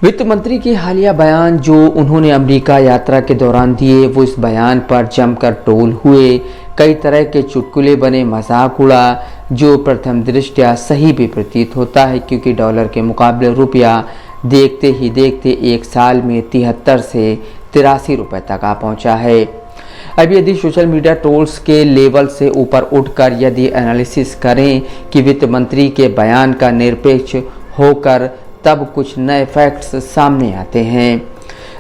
वित्त मंत्री के हालिया बयान जो उन्होंने अमेरिका यात्रा के दौरान दिए, वो इस बयान पर जमकर ट्रोल हुए। कई तरह के चुटकुले बने, मजाक उड़ा, जो प्रथम दृष्टया सही भी प्रतीत होता है, क्योंकि डॉलर के मुकाबले रुपया देखते ही देखते एक साल में 73 से 83 रुपए तक आ पहुंचा है। अब यदि सोशल मीडिया ट्रोल्स के लेवल से ऊपर उठकर यदि एनालिसिस करें कि वित्त मंत्री के बयान का निरपेक्ष होकर, तब कुछ नए फैक्ट्स सामने आते हैं।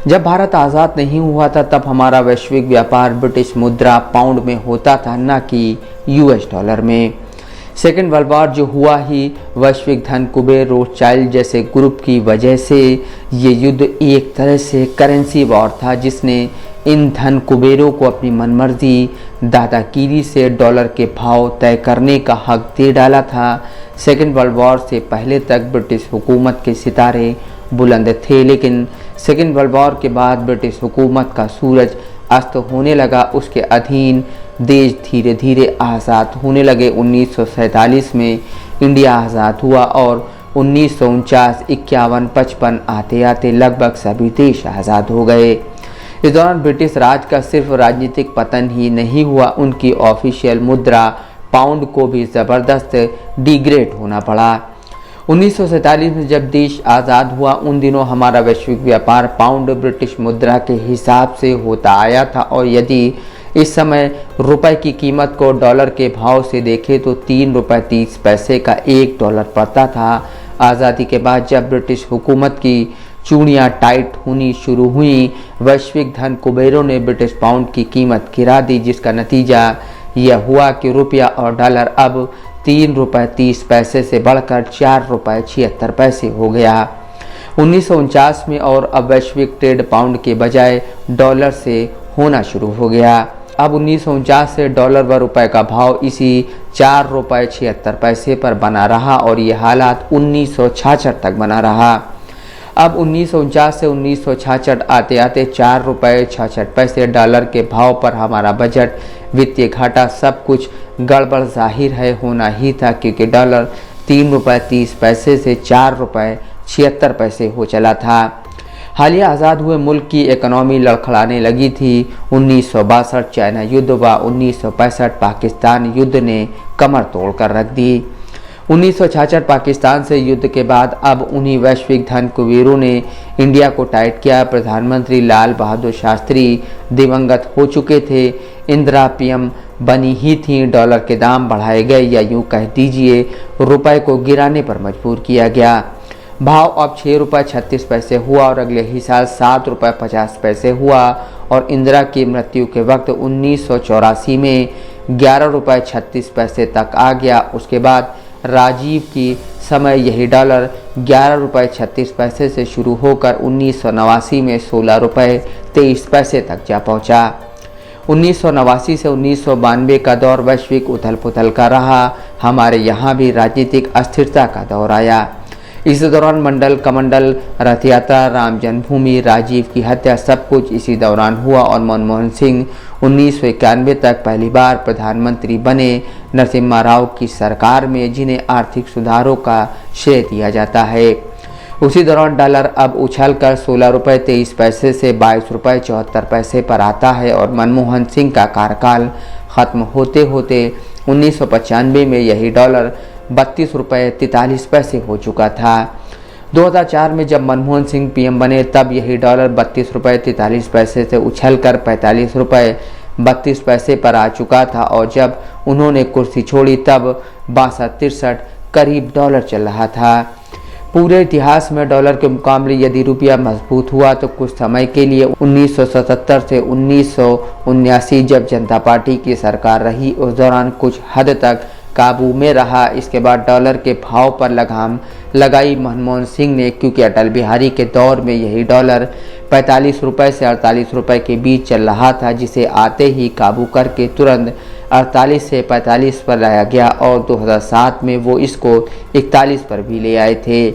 जब भारत आज़ाद नहीं हुआ था तब हमारा वैश्विक व्यापार ब्रिटिश मुद्रा पाउंड में होता था, न कि यूएस डॉलर में। सेकेंड वर्ल्ड वॉर जो हुआ ही वैश्विक धन कुबेर रोथशाइल्ड जैसे ग्रुप की वजह से, ये युद्ध एक तरह से करेंसी वॉर था, जिसने इन धन कुबेरों को अपनी मनमर्जी दादागिरी से डॉलर के भाव तय करने का हक दे डाला था। सेकेंड वर्ल्ड वॉर से पहले तक ब्रिटिश हुकूमत के सितारे बुलंद थे, लेकिन सेकेंड वर्ल्ड वॉर के बाद ब्रिटिश हुकूमत का सूरज अस्त होने लगा। उसके अधीन देश धीरे धीरे आज़ाद होने लगे। 1947 में इंडिया आज़ाद हुआ और 1949, 51, 55 आते आते लगभग सभी देश आज़ाद हो गए। इस दौरान ब्रिटिश राज का सिर्फ राजनीतिक पतन ही नहीं हुआ, उनकी ऑफिशियल मुद्रा पाउंड को भी ज़बरदस्त डिग्रेड होना पड़ा। 1947 में जब देश आज़ाद हुआ, उन दिनों हमारा वैश्विक व्यापार पाउंड ब्रिटिश मुद्रा के हिसाब से होता आया था, और यदि इस समय रुपए की कीमत को डॉलर के भाव से देखें तो 3 रुपये 30 पैसे का $1 पड़ता था। आज़ादी के बाद जब ब्रिटिश हुकूमत की चूड़ियाँ टाइट होनी शुरू हुई, वैश्विक धन कुबेरों ने ब्रिटिश पाउंड की कीमत गिरा दी, जिसका नतीजा यह हुआ कि रुपया और डॉलर अब 3 रुपये 30 पैसे से बढ़कर 4 रुपये 76 पैसे हो गया 1949 में, और अब वैश्विक ट्रेड पाउंड के बजाय डॉलर से होना शुरू हो गया। अब 1949 से डॉलर व रुपए का भाव इसी 4 रुपये 76 पैसे पर बना रहा, और ये हालात 1966 तक बना रहा। अब 1949 से 1966 आते आते 4 रुपये 66 पैसे डॉलर के भाव पर हमारा बजट, वित्तीय घाटा, सब कुछ गड़बड़ जाहिर है होना ही था, क्योंकि डॉलर 3 रुपये 30 पैसे से 4 रुपये 76 पैसे हो चला था। हालिया आज़ाद हुए मुल्क की इकोनॉमी लड़खड़ाने लगी थी। 1962 चाइना युद्ध व 1965 पाकिस्तान युद्ध ने कमर तोड़ कर रख दी। 1966 पाकिस्तान से युद्ध के बाद अब उन्हीं वैश्विक धन कुबेरों ने इंडिया को टाइट किया। प्रधानमंत्री लाल बहादुर शास्त्री दिवंगत हो चुके थे, इंदिरा पीएम बनी ही थी, डॉलर के दाम बढ़ाए गए, या यूँ कह दीजिए रुपए को गिराने पर मजबूर किया गया। भाव अब 6 रुपये 36 पैसे हुआ और अगले ही साल 7 रुपये 50 पैसे हुआ, और इंदिरा की मृत्यु के वक्त 1984 में 11 रुपये 36 पैसे तक आ गया। उसके बाद राजीव की समय यही डॉलर 11 रुपये 36 पैसे से शुरू होकर 1989 में 16 रुपये 23 पैसे तक जा पहुंचा। 1989 से 1992 का दौर वैश्विक उथल पुथल का रहा। हमारे यहाँ भी राजनीतिक अस्थिरता का दौर आया। इस दौरान मंडल कमंडल, रथ यात्रा, राम जन्मभूमि, राजीव की हत्या, सब कुछ इसी दौरान हुआ, और मनमोहन सिंह 1991 तक पहली बार प्रधानमंत्री बने। नरसिम्हा राव की सरकार में, जिन्हें आर्थिक सुधारों का श्रेय दिया जाता है। उसी दौरान डॉलर अब उछलकर 16 रुपये 23 पैसे से 22 रुपये 74 पैसे पर आता है, और मनमोहन सिंह का कार्यकाल खत्म होते होते 1995 में यही डॉलर 32 रुपये 43 पैसे हो चुका था। 2004 में जब मनमोहन सिंह पीएम बने, तब यही डॉलर 32 रुपये 43 पैसे से उछलकर 45 रुपये 32 पैसे पर आ चुका था, और जब उन्होंने कुर्सी छोड़ी तब 62-63 करीब डॉलर चल रहा था। पूरे इतिहास में डॉलर के मुकाबले यदि रुपया मजबूत हुआ तो कुछ समय के लिए 1977 से 1979 जब जनता पार्टी की सरकार रही, उस दौरान कुछ हद तक काबू में रहा। इसके बाद डॉलर के भाव पर लगाम लगाई मनमोहन सिंह ने, क्योंकि अटल बिहारी के दौर में यही डॉलर 45 रुपये से 48 रुपये के बीच चल रहा था, जिसे आते ही काबू करके तुरंत 48 से 45 पर लाया गया, और 2007 में वो इसको 41 पर भी ले आए थे।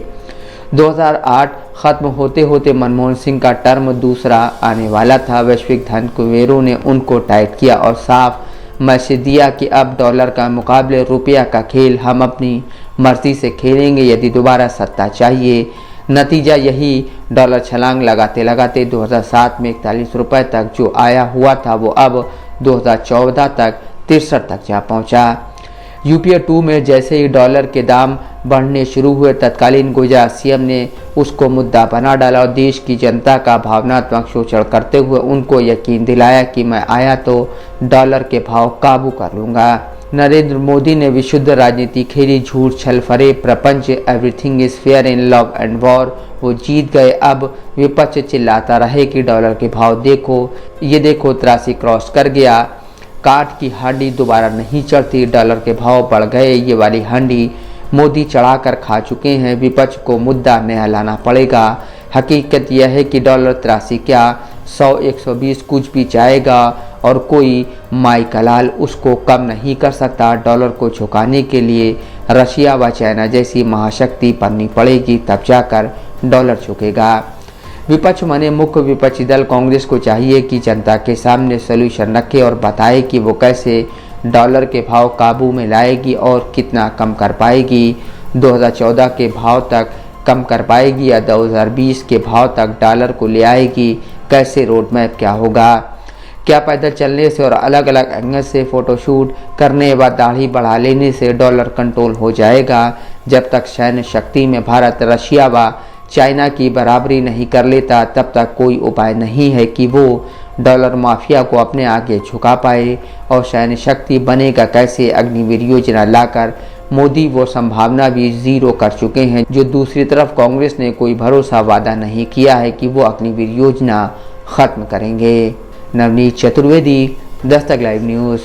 2008 खत्म होते होते मनमोहन सिंह का टर्म दूसरा आने वाला था। वैश्विक धन कुबेरों ने उनको टाइट किया और साफ मैसेज दिया कि अब डॉलर का मुकाबले रुपया का खेल हम अपनी मर्जी से खेलेंगे। यदि दोबारा सत्ता चाहिए, नतीजा यही, डॉलर छलांग लगाते लगाते 2007 में 41 रुपये तक जो आया हुआ था वो अब 2014 तक 63 तक जा पहुंचा। यूपीए 2 में जैसे ही डॉलर के दाम बढ़ने शुरू हुए, तत्कालीन गुजरात सीएम ने उसको मुद्दा बना डाला और देश की जनता का भावनात्मक शोषण करते हुए उनको यकीन दिलाया कि मैं आया तो डॉलर के भाव काबू कर लूँगा। नरेंद्र मोदी ने विशुद्ध राजनीति खेली, झूठ छल फरेब प्रपंच, everything is fair in love and war. वो जीत गए। अब विपक्ष चिल्लाता रहे कि डॉलर के भाव देखो, ये देखो 83 क्रॉस कर गया, काठ की हांडी दोबारा नहीं चढ़ती, डॉलर के भाव बढ़ गए, ये वाली हांडी मोदी चढ़ाकर खा चुके हैं। विपक्ष को मुद्दा नया लाना पड़ेगा। हकीकत यह है कि डॉलर 83 क्या 100 120 कुछ भी जाएगा और कोई माई कलाल उसको कम नहीं कर सकता। डॉलर को झुकाने के लिए रशिया व चाइना जैसी महाशक्ति बननी पड़ेगी, तब जाकर डॉलर झुकेगा। विपक्ष माने मुख्य विपक्षी दल कांग्रेस को चाहिए कि जनता के सामने सॉल्यूशन रखे और बताए कि वो कैसे डॉलर के भाव काबू में लाएगी और कितना कम कर पाएगी। 2014 के भाव तक कम कर पाएगी या 2020 के भाव तक डॉलर को ले आएगी। कैसे रोड मैप क्या होगा? क्या पैदल चलने से और अलग अलग एंगल से फोटोशूट करने व दाढ़ी बढ़ा लेने से डॉलर कंट्रोल हो जाएगा? जब तक सैन्य शक्ति में भारत रशिया व चाइना की बराबरी नहीं कर लेता, तब तक कोई उपाय नहीं है कि वो डॉलर माफिया को अपने आगे झुका पाए। और सैन्य शक्ति बनेगा कैसे? अग्निवीर योजना लाकर मोदी वो संभावना भी जीरो कर चुके हैं। जो दूसरी तरफ कांग्रेस ने कोई भरोसा वादा नहीं किया है कि वो अग्निवीर योजना खत्म करेंगे। Navneet Chaturvedi, Dastak live news.